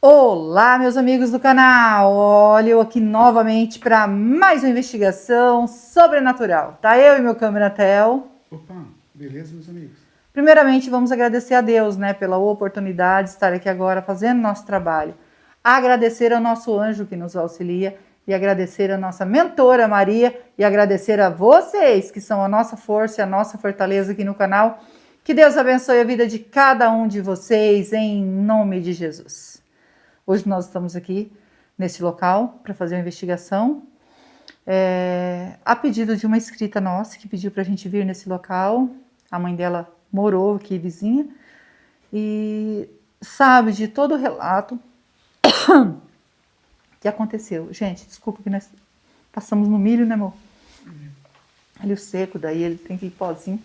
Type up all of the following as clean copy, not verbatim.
Olá, meus amigos do canal! Olha eu aqui novamente para mais uma investigação sobrenatural. Tá eu e meu câmera Tel. Opa, beleza, meus amigos? Primeiramente, vamos agradecer a Deus, né, pela oportunidade de estar aqui agora fazendo nosso trabalho. Agradecer ao nosso anjo que nos auxilia e agradecer a nossa mentora Maria e agradecer a vocês que são a nossa força e a nossa fortaleza aqui no canal. Que Deus abençoe a vida de cada um de vocês em nome de Jesus. Hoje nós estamos aqui nesse local para fazer uma investigação a pedido de uma inscrita nossa que pediu para a gente vir nesse local. A mãe dela morou aqui vizinha e sabe de todo o relato que aconteceu. Gente, desculpa que nós passamos no milho, né, amor? Ali o seco, daí ele tem que ir pozinho.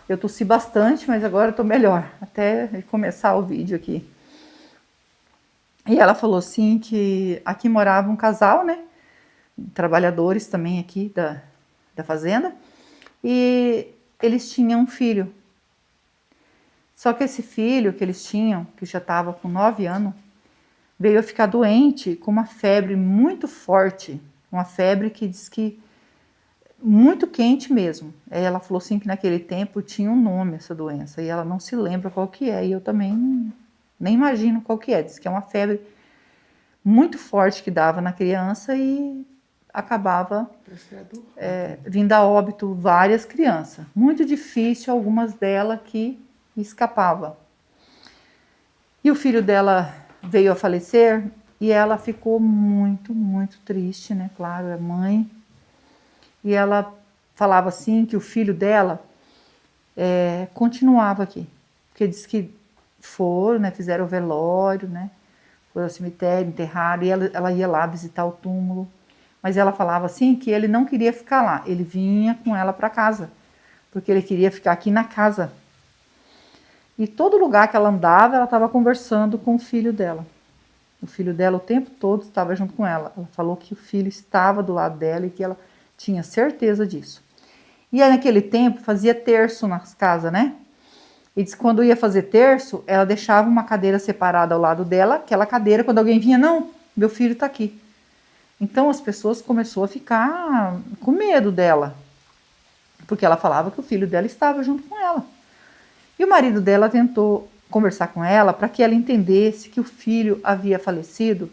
Eu tossi bastante, mas agora eu tô melhor, até começar o vídeo aqui. E ela falou assim que aqui morava um casal, né? Trabalhadores também aqui da fazenda. E eles tinham um filho. Só que esse filho que eles tinham, que já estava com 9 anos, veio a ficar doente com uma febre muito forte. Uma febre que diz que muito quente mesmo. Aí ela falou assim que naquele tempo tinha um nome essa doença. E ela não se lembra qual que é. E eu também nem imagino qual que é. Diz que é uma febre muito forte que dava na criança e acabava vindo a óbito várias crianças. Muito difícil, algumas delas que escapavam. E o filho dela veio a falecer e ela ficou muito, muito triste, né? Claro, é mãe. E ela falava assim que o filho dela continuava aqui. Porque diz que foram, né? Fizeram o velório, né? Foram ao cemitério, enterraram, e ela ia lá visitar o túmulo. Mas ela falava assim que ele não queria ficar lá, ele vinha com ela para casa, porque ele queria ficar aqui na casa. E todo lugar que ela andava, ela estava conversando com o filho dela. O filho dela o tempo todo estava junto com ela. Ela falou que o filho estava do lado dela e que ela tinha certeza disso. E aí, naquele tempo fazia terço nas casas, né? E diz que quando ia fazer terço, ela deixava uma cadeira separada ao lado dela, aquela cadeira, quando alguém vinha, não, meu filho está aqui. Então as pessoas começaram a ficar com medo dela, porque ela falava que o filho dela estava junto com ela. E o marido dela tentou conversar com ela para que ela entendesse que o filho havia falecido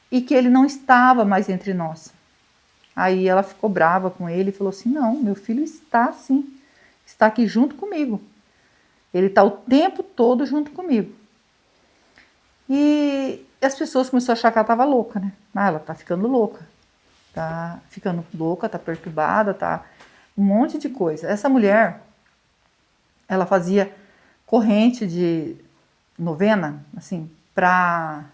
e que ele não estava mais entre nós. Aí ela ficou brava com ele e falou assim, não, meu filho está sim, está aqui junto comigo. Ele está o tempo todo junto comigo. E as pessoas começaram a achar que ela estava louca, né? Ah, ela está ficando louca. Tá ficando louca, tá perturbada, tá um monte de coisa. Essa mulher, ela fazia corrente de novena, assim, para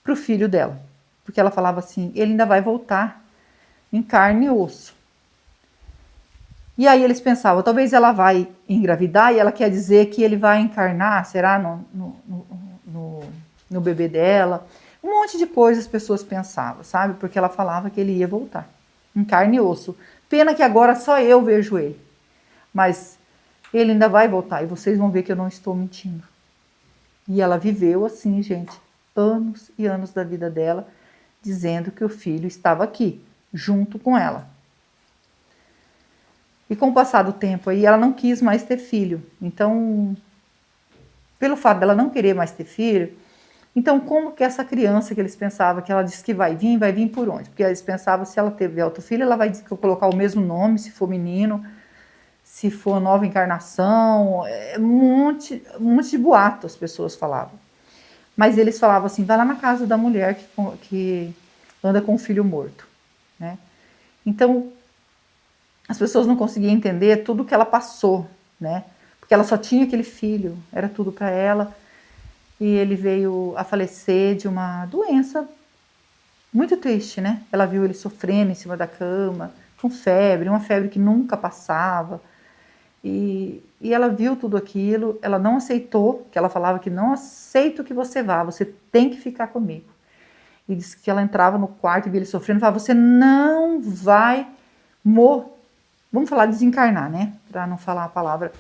o filho dela. Porque ela falava assim, ele ainda vai voltar em carne e osso. E aí eles pensavam, talvez ela vai engravidar e ela quer dizer que ele vai encarnar, será, no bebê dela. Um monte de coisas as pessoas pensavam, sabe? Porque ela falava que ele ia voltar, em carne e osso. Pena que agora só eu vejo ele. Mas ele ainda vai voltar e vocês vão ver que eu não estou mentindo. E ela viveu assim, gente, anos e anos da vida dela, dizendo que o filho estava aqui, junto com ela. E com o passar do tempo aí, ela não quis mais ter filho. Então, pelo fato dela não querer mais ter filho, então como que essa criança que eles pensavam, que ela disse que vai vir por onde? Porque eles pensavam, se ela teve outro filho, ela vai colocar o mesmo nome, se for menino, se for nova encarnação, um monte de boato as pessoas falavam. Mas eles falavam assim, vai lá na casa da mulher que anda com o filho morto, né? Então, as pessoas não conseguiam entender tudo que ela passou, né? Porque ela só tinha aquele filho, era tudo para ela. E ele veio a falecer de uma doença muito triste, né? Ela viu ele sofrendo em cima da cama, com febre, uma febre que nunca passava. E ela viu tudo aquilo, ela não aceitou, que ela falava que não aceito que você vá, você tem que ficar comigo. E disse que ela entrava no quarto e via ele sofrendo, falava, você não vai morrer. Vamos falar desencarnar, né? Para não falar a palavra.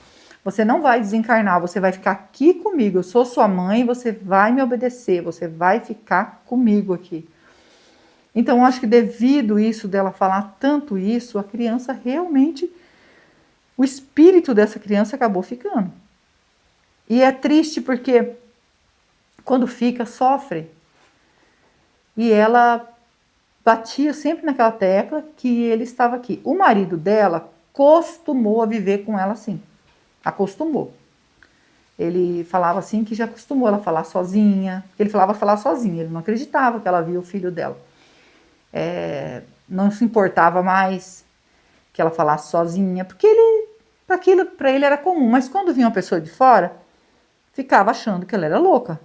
Você não vai desencarnar, você vai ficar aqui comigo. Eu sou sua mãe, você vai me obedecer, você vai ficar comigo aqui. Então, eu acho que devido isso dela falar tanto isso, a criança realmente, o espírito dessa criança acabou ficando. E é triste porque quando fica, sofre. E ela batia sempre naquela tecla que ele estava aqui. O marido dela acostumou a viver com ela assim. Acostumou. Ele falava assim que já acostumou ela a falar sozinha. Ele falava falar sozinha, ele não acreditava que ela via o filho dela. Não se importava mais que ela falasse sozinha, porque aquilo para ele era comum. Mas quando vinha uma pessoa de fora, ficava achando que ela era louca.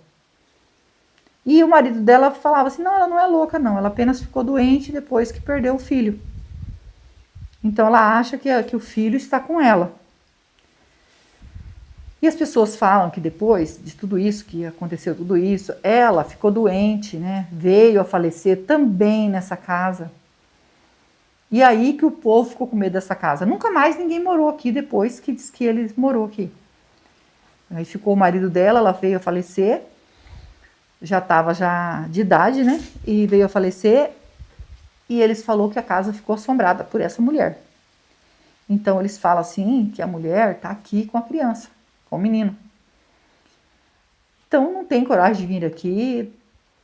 E o marido dela falava assim, não, ela não é louca não, ela apenas ficou doente depois que perdeu o filho. Então ela acha que o filho está com ela. E as pessoas falam que depois de tudo isso, que aconteceu tudo isso, ela ficou doente, né? Veio a falecer também nessa casa. E aí que o povo ficou com medo dessa casa. Nunca mais ninguém morou aqui depois que diz que ele morou aqui. Aí ficou o marido dela, ela veio a falecer. Já estava já de idade, né? E veio a falecer. E eles falaram que a casa ficou assombrada por essa mulher. Então eles falam assim que a mulher está aqui com a criança, com o menino. Então não tem coragem de vir aqui.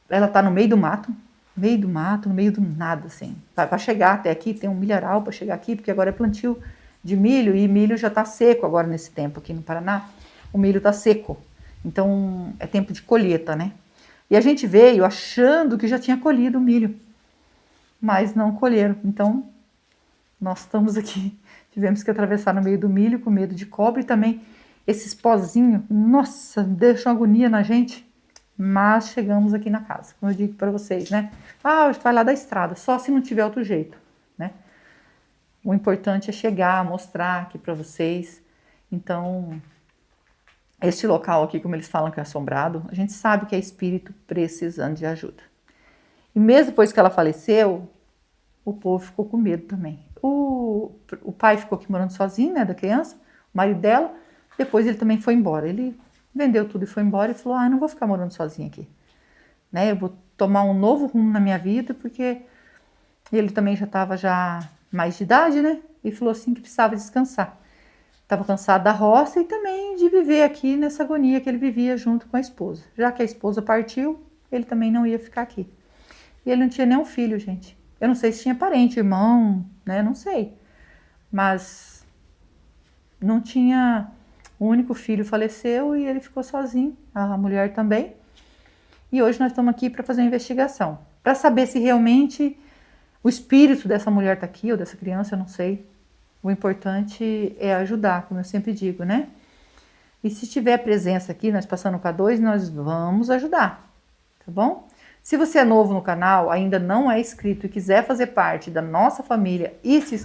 Ela está no meio do mato, no meio do nada, assim. Para chegar até aqui, tem um milharal para chegar aqui, porque agora é plantio de milho e milho já está seco agora nesse tempo aqui no Paraná. O milho está seco. Então é tempo de colheita, né? E a gente veio achando que já tinha colhido o milho, mas não colheram. Então, nós estamos aqui, tivemos que atravessar no meio do milho com medo de cobra e também esses pozinhos, nossa, deixam agonia na gente. Mas chegamos aqui na casa, como eu digo para vocês, né? Vai lá da estrada, só se não tiver outro jeito, né? O importante é chegar, mostrar aqui para vocês. Então, este local aqui, como eles falam que é assombrado, a gente sabe que é espírito precisando de ajuda. E mesmo depois que ela faleceu, o povo ficou com medo também. O pai ficou aqui morando sozinho, né, da criança, o marido dela, depois ele também foi embora. Ele vendeu tudo e foi embora e falou, eu não vou ficar morando sozinho aqui. Né, eu vou tomar um novo rumo na minha vida, porque ele também já estava mais de idade, né, e falou assim que precisava descansar. Estava cansado da roça e também de viver aqui nessa agonia que ele vivia junto com a esposa. Já que a esposa partiu, ele também não ia ficar aqui. E ele não tinha nenhum filho, gente. Eu não sei se tinha parente, irmão, né? Não sei. Mas não tinha... O único filho faleceu e ele ficou sozinho. A mulher também. E hoje nós estamos aqui para fazer uma investigação. Para saber se realmente o espírito dessa mulher está aqui ou dessa criança, eu não sei. O importante é ajudar, como eu sempre digo, né? E se tiver presença aqui, nós passando o K2, nós vamos ajudar, tá bom? Se você é novo no canal, ainda não é inscrito e quiser fazer parte da nossa família e se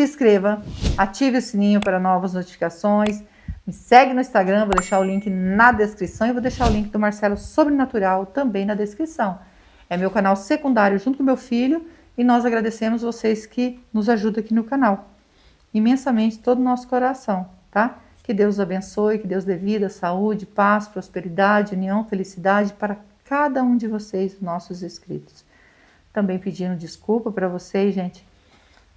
inscreva, ative o sininho para novas notificações, me segue no Instagram, vou deixar o link na descrição e vou deixar o link do Marcelo Sobrenatural também na descrição. É meu canal secundário junto com meu filho e nós agradecemos vocês que nos ajudam aqui no canal. Imensamente, todo o nosso coração, tá? Que Deus os abençoe, que Deus dê vida, saúde, paz, prosperidade, união, felicidade para cada um de vocês, nossos inscritos. Também pedindo desculpa para vocês, gente,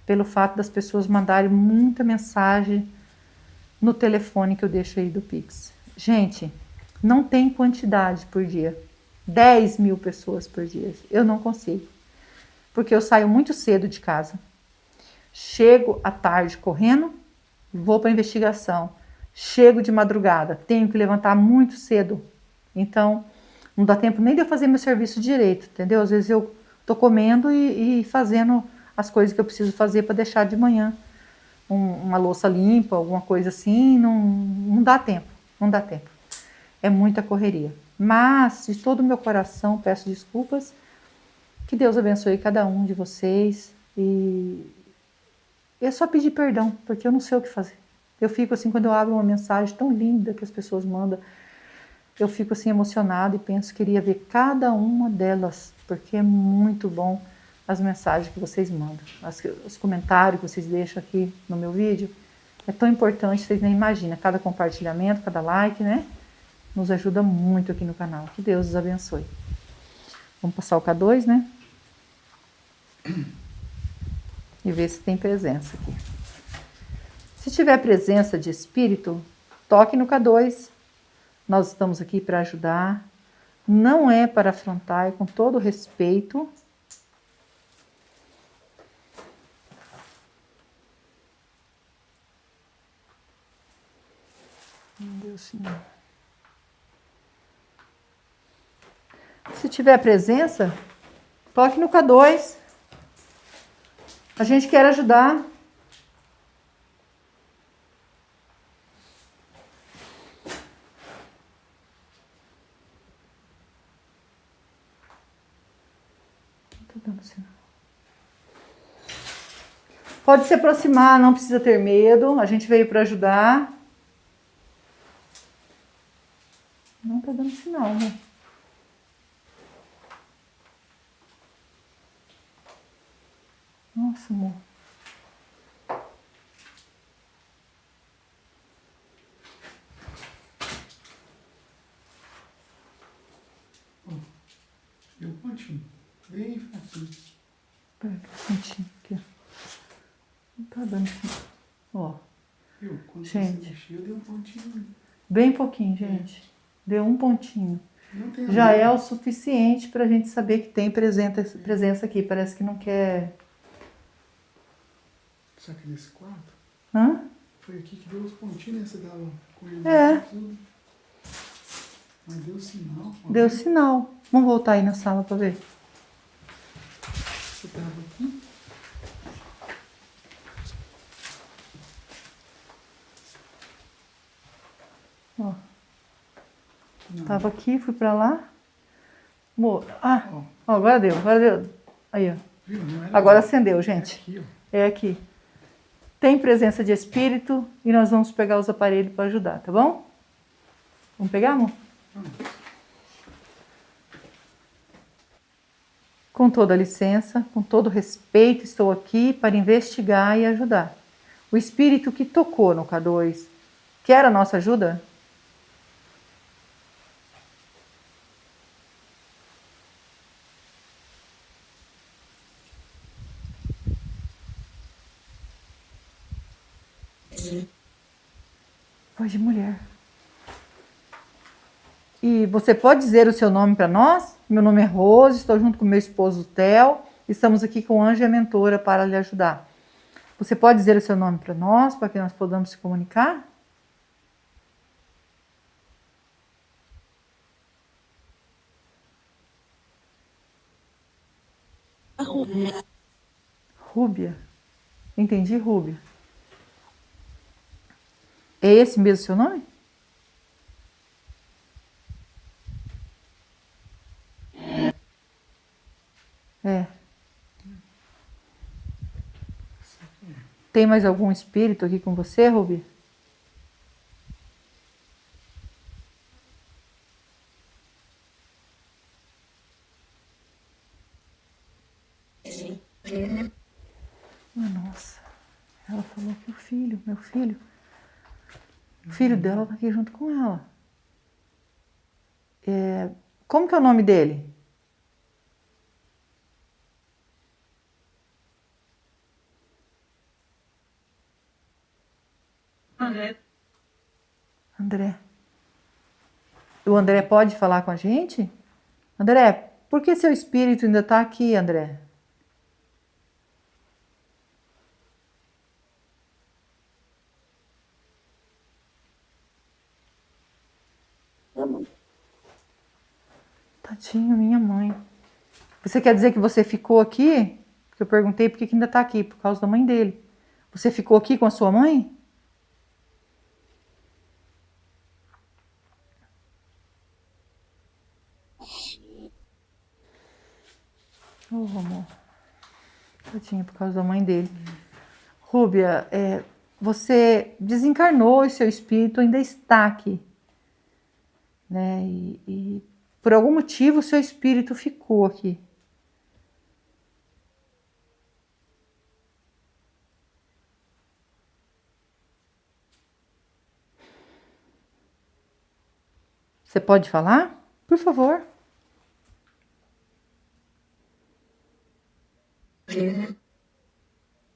pelo fato das pessoas mandarem muita mensagem no telefone que eu deixo aí do Pix. Gente, não tem quantidade por dia. 10 mil pessoas por dia. Eu não consigo. Porque eu saio muito cedo de casa. Chego à tarde correndo, vou para a investigação. Chego de madrugada, tenho que levantar muito cedo. Então, não dá tempo nem de eu fazer meu serviço direito, entendeu? Às vezes eu tô comendo e fazendo as coisas que eu preciso fazer para deixar de manhã. Uma louça limpa, alguma coisa assim, não dá tempo, não dá tempo. É muita correria. Mas, de todo o meu coração, peço desculpas. Que Deus abençoe cada um de vocês. E é só pedir perdão, porque eu não sei o que fazer. Eu fico assim, quando eu abro uma mensagem tão linda que as pessoas mandam, eu fico assim emocionada e penso que queria ver cada uma delas, porque é muito bom as mensagens que vocês mandam, os comentários que vocês deixam aqui no meu vídeo. É tão importante, vocês nem imaginam. Cada compartilhamento, cada like, né? Nos ajuda muito aqui no canal. Que Deus os abençoe. Vamos passar o K2, né? E ver se tem presença aqui. Se tiver presença de espírito, toque no K2. Nós estamos aqui para ajudar. Não é para afrontar, é com todo respeito. Meu Deus, Senhor. Se tiver presença, toque no K2. A gente quer ajudar. Não tô dando sinal. Pode se aproximar, não precisa ter medo. A gente veio para ajudar. Não tá dando sinal, né? Nossa, amor. Deu um pontinho. Bem fraquinho. Pera, pontinho aqui, ó. Não tá dando sinal. Ó. Viu? Quando Gente. você mexeu, deu um pontinho. Bem pouquinho, gente. Deu um pontinho. Não tem Já nada. é o suficiente pra gente saber que tem presença aqui. Parece que não quer. Só que nesse quarto, Hã? foi aqui que deu os pontinhos, né? Você dava com ele É. tudo. Mas deu sinal. ó. Deu sinal. Vamos voltar aí na sala pra ver. Você tava aqui. Ó. Não. Tava aqui, fui pra lá. Ah, Ó, ó, agora deu, agora deu. Aí, ó. viu? Não era Agora lá. acendeu, É gente. aqui, ó. É aqui. Tem presença de espírito e nós vamos pegar os aparelhos para ajudar, tá bom? Vamos pegar, amor? Com toda licença, com todo respeito, estou aqui para investigar e ajudar. O espírito que tocou no K2 quer a nossa ajuda? Voz de mulher. E você pode dizer o seu nome para nós? Meu nome é Rose, estou junto com meu esposo Theo. Estamos aqui com a Anja e a mentora para lhe ajudar. Você pode dizer o seu nome para nós, para que nós possamos se comunicar? Rúbia. Entendi, Rúbia. É esse mesmo o seu nome? É. Tem mais algum espírito aqui com você, Rúbia? Ah, nossa. Ela falou que o filho, meu filho. O filho dela está aqui junto com ela. Como que é o nome dele? André. O André pode falar com a gente? André, por que seu espírito ainda está aqui, André? Tadinho, minha mãe. Você quer dizer que você ficou aqui? Porque eu perguntei por que ainda está aqui, por causa da mãe dele. Você ficou aqui com a sua mãe? Oh, amor. Tadinho, por causa da mãe dele. Rúbia, você desencarnou e seu espírito ainda está aqui. Né? E por algum motivo o seu espírito ficou aqui. Você pode falar? Por favor.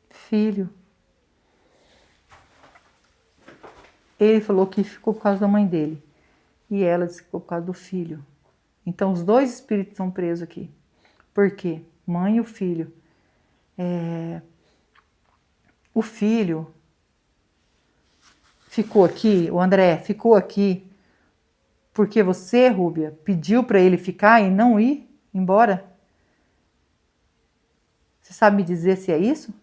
Filho. Ele falou que ficou por causa da mãe dele. E ela disse que ficou por causa do filho. Então os dois espíritos estão presos aqui. Por quê? Mãe e o filho. O filho ficou aqui, o André ficou aqui porque você, Rúbia, pediu para ele ficar e não ir embora? Você sabe me dizer se é isso?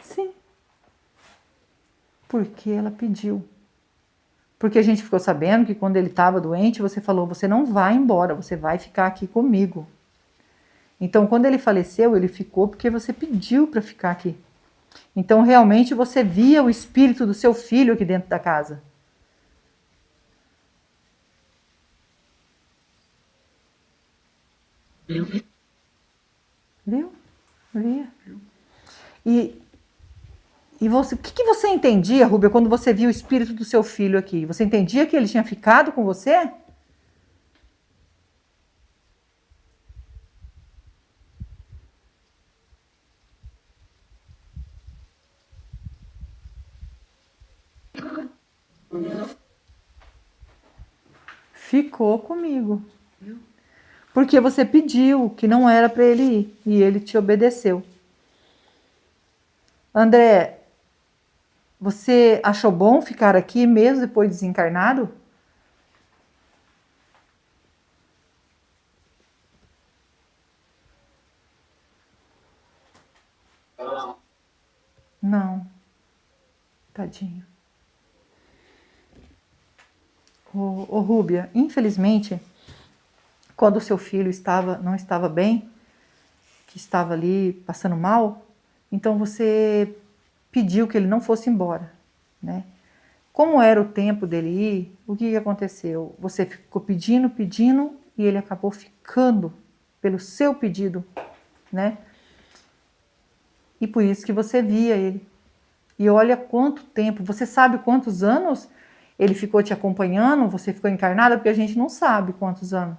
Sim. Porque ela pediu. Porque a gente ficou sabendo que quando ele estava doente, você falou, você não vai embora, você vai ficar aqui comigo. Então, quando ele faleceu, ele ficou porque você pediu para ficar aqui. Então, realmente, você via o espírito do seu filho aqui dentro da casa. Viu? Via. E você, o que você entendia, Rúbia, quando você viu o espírito do seu filho aqui? Você entendia que ele tinha ficado com você? Ficou comigo. Porque você pediu que não era para ele ir e ele te obedeceu. André, você achou bom ficar aqui mesmo depois de desencarnado? Não. Tadinho. Ô, Rúbia, infelizmente, quando o seu filho não estava bem, que estava ali passando mal, então você pediu que ele não fosse embora, né? Como era o tempo dele ir, o que aconteceu? Você ficou pedindo, pedindo, e ele acabou ficando pelo seu pedido, né? E por isso que você via ele. E olha quanto tempo, você sabe quantos anos ele ficou te acompanhando, você ficou encarnada, porque a gente não sabe quantos anos.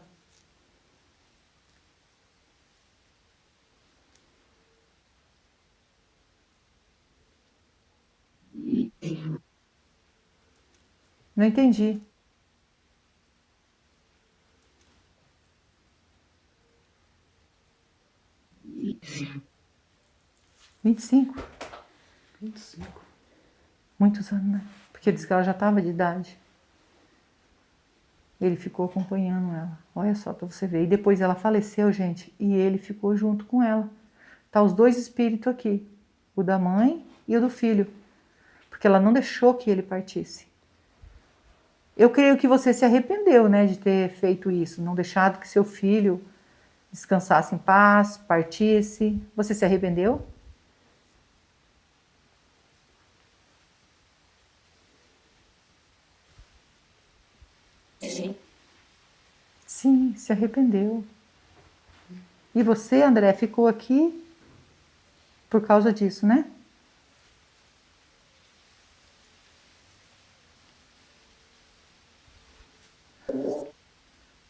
Não entendi. 25? 25. Muitos anos, né? Porque diz que ela já estava de idade. Ele ficou acompanhando ela. Olha só para você ver. E depois ela faleceu, gente, e ele ficou junto com ela. Tá os dois espíritos aqui, o da mãe e o do filho, porque ela não deixou que ele partisse. Eu creio que você se arrependeu, né, de ter feito isso, não deixado que seu filho descansasse em paz, partisse. Você se arrependeu? Sim, se arrependeu. E você, André, ficou aqui por causa disso, né?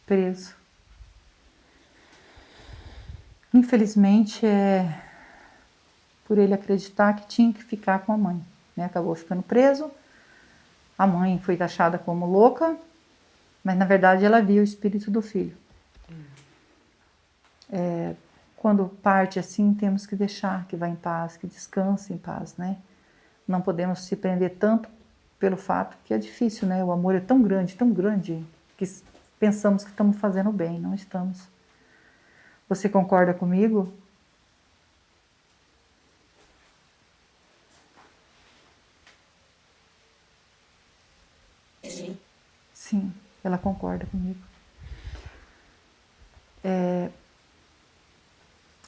Preso. Infelizmente, por ele acreditar que tinha que ficar com a mãe, né? Acabou ficando preso. A mãe foi taxada como louca, mas na verdade ela viu o espírito do filho. Quando parte assim, temos que deixar que vá em paz, que descanse em paz, né? Não podemos se prender tanto pelo fato que é difícil, né? O amor é tão grande, que pensamos que estamos fazendo bem, não estamos. Você concorda comigo? Sim, ela concorda comigo.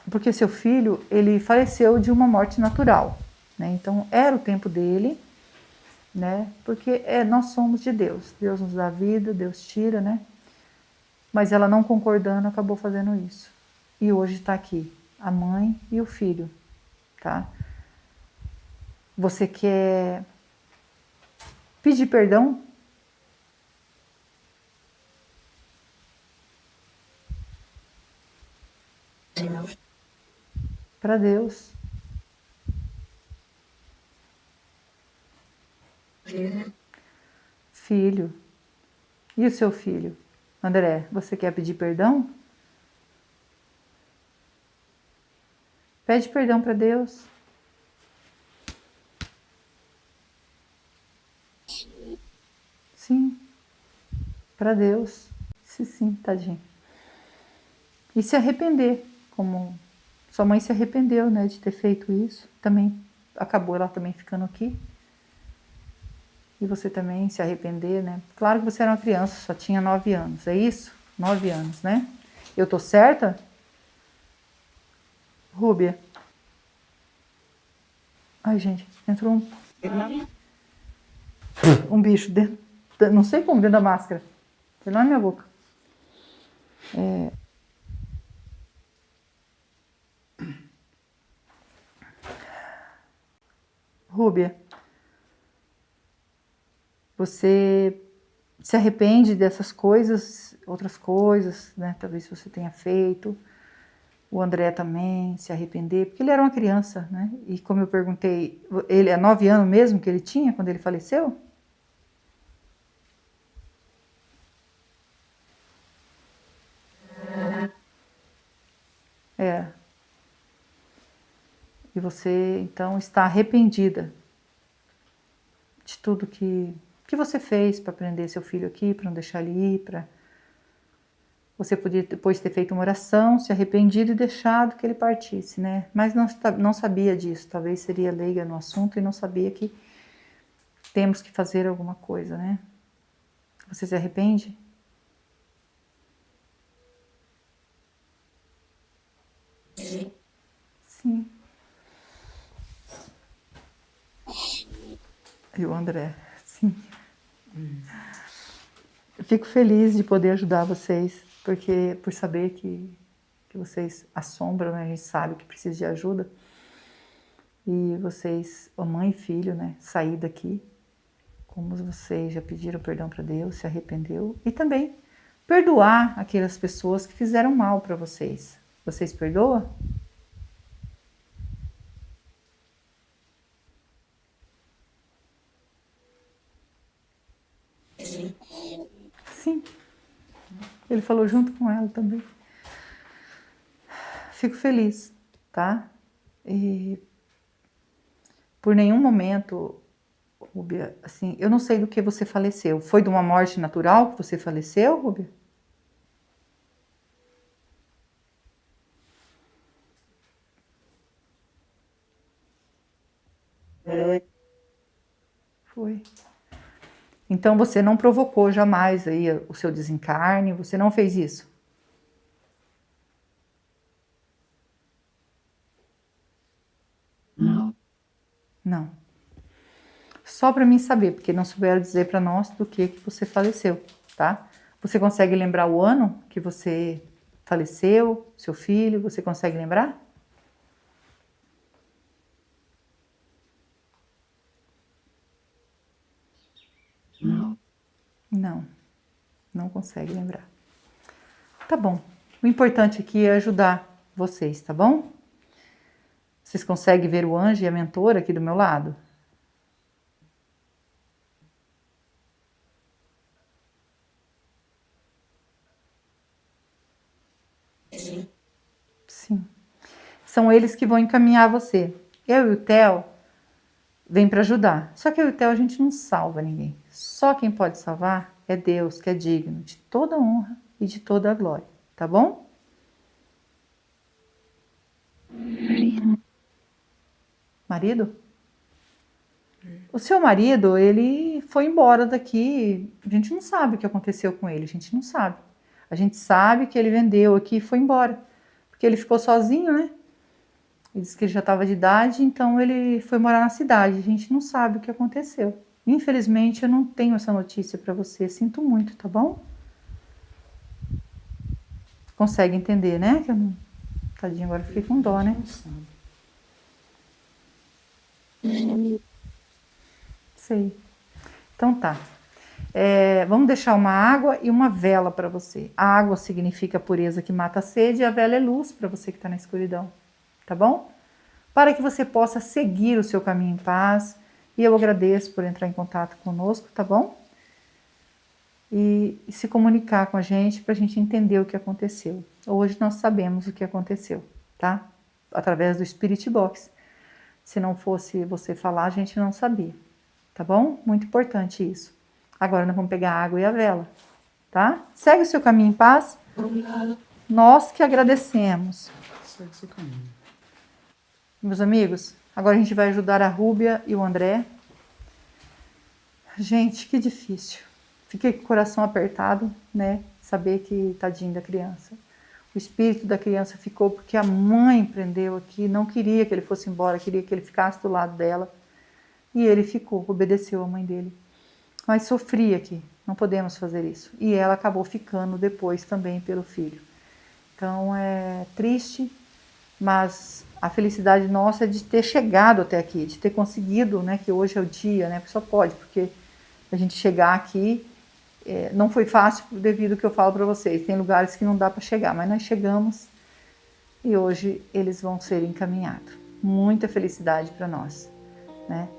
Porque seu filho, ele faleceu de uma morte natural, né? Então era o tempo dele, né? Porque nós somos de Deus. Deus nos dá vida, Deus tira, né? Mas ela não concordando, acabou fazendo isso. e hoje está aqui, a mãe e o filho, tá? Você quer pedir perdão? Para Deus. Filho. E o seu filho? André, você quer pedir perdão? Pede perdão para Deus. Sim. Para Deus. Sim, tadinho. E se arrepender, como sua mãe se arrependeu, né, de ter feito isso. Também acabou ela também ficando aqui. E você também se arrepender, né? Claro que você era uma criança, só tinha 9 anos, é isso? 9 anos, né? Eu tô certa? Rúbia? Ai, gente, entrou um bicho dentro, não sei como, dentro da máscara. Foi lá na minha boca. Rúbia, você se arrepende dessas coisas, outras coisas, né? Talvez você tenha feito. O André também se arrepender, porque ele era uma criança, né? E como eu perguntei, ele é 9 anos mesmo que ele tinha quando ele faleceu? É. E você, então, está arrependida de tudo que você fez para prender seu filho aqui, para não deixar ele ir, para... Você podia depois ter feito uma oração, se arrependido e deixado que ele partisse, né? Mas não sabia disso, talvez seria leiga no assunto e não sabia que temos que fazer alguma coisa, né? Você se arrepende? Sim. E o André, sim. Eu fico feliz de poder ajudar vocês, porque por saber que vocês assombram, né? A gente sabe que precisa de ajuda. E vocês, a mãe e filho, né? Sair daqui, como vocês já pediram perdão para Deus, se arrependeu. E também perdoar aquelas pessoas que fizeram mal para vocês. Vocês perdoam? Sim. Ele falou junto com ela também. Fico feliz, tá? E por nenhum momento, Rúbia, assim, eu não sei do que você faleceu. Foi de uma morte natural que você faleceu, Rúbia? Foi. Então você não provocou jamais aí o seu desencarne, você não fez isso? Não. Não. Só para mim saber, porque não souberam dizer para nós do que você faleceu, tá? Você consegue lembrar o ano que você faleceu, seu filho, você consegue lembrar? Não. Não, não consegue lembrar. Tá bom. O importante aqui é ajudar vocês, tá bom? Vocês conseguem ver o anjo e a mentora aqui do meu lado? Sim. São eles que vão encaminhar você. Eu e o Theo vem para ajudar. Só que eu e o Theo a gente não salva ninguém. Só quem pode salvar é Deus, que é digno de toda honra e de toda a glória. Tá bom? Marido? O seu marido, ele foi embora daqui. A gente não sabe o que aconteceu com ele. A gente não sabe. A gente sabe que ele vendeu aqui e foi embora. Porque ele ficou sozinho, né? Ele disse que ele já estava de idade, então ele foi morar na cidade. A gente não sabe o que aconteceu. Infelizmente, eu não tenho essa notícia para você. Sinto muito, tá bom? Consegue entender, né? Que eu não... Tadinho, agora eu fiquei com dó, né? Cansado. Sei. Então tá. Vamos deixar uma água e uma vela para você. A água significa a pureza que mata a sede e a vela é luz para você que está na escuridão. Tá bom? Para que você possa seguir o seu caminho em paz. E eu agradeço por entrar em contato conosco, tá bom? E se comunicar com a gente para a gente entender o que aconteceu. Hoje nós sabemos o que aconteceu, tá? Através do Spirit Box. Se não fosse você falar, a gente não sabia, tá bom? Muito importante isso. Agora nós vamos pegar a água e a vela, tá? Segue o seu caminho em paz. Obrigada. Nós que agradecemos. Segue seu caminho. Meus amigos, agora a gente vai ajudar a Rúbia e o André. Gente, que difícil. Fiquei com o coração apertado, né? Saber que tadinho da criança. O espírito da criança ficou porque a mãe prendeu aqui, não queria que ele fosse embora, queria que ele ficasse do lado dela. E ele ficou, obedeceu a mãe dele. Mas sofria aqui, não podemos fazer isso. E ela acabou ficando depois também pelo filho. Então é triste, mas a felicidade nossa é de ter chegado até aqui, de ter conseguido, né? Que hoje é o dia, né? Só pode, porque a gente chegar aqui não foi fácil devido ao que eu falo para vocês. Tem lugares que não dá para chegar, mas nós chegamos e hoje eles vão ser encaminhados. Muita felicidade para nós, né?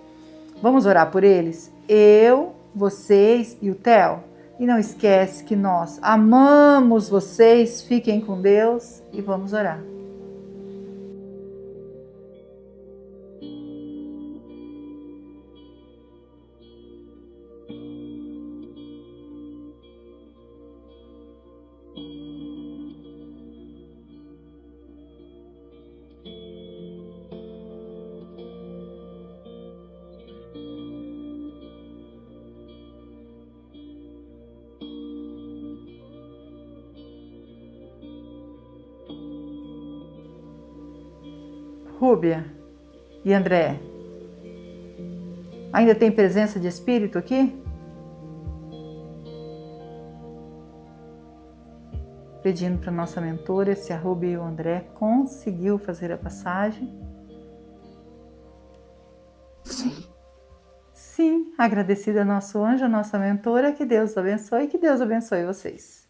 Vamos orar por eles? Eu, vocês e o Theo. E não esquece que nós amamos vocês. Fiquem com Deus e vamos orar. Rúbia e André, ainda tem presença de espírito aqui? Pedindo para nossa mentora se a Rúbia e o André conseguiu fazer a passagem. Sim. Sim, agradecida ao nosso anjo, a nossa mentora, que Deus abençoe e que Deus abençoe vocês.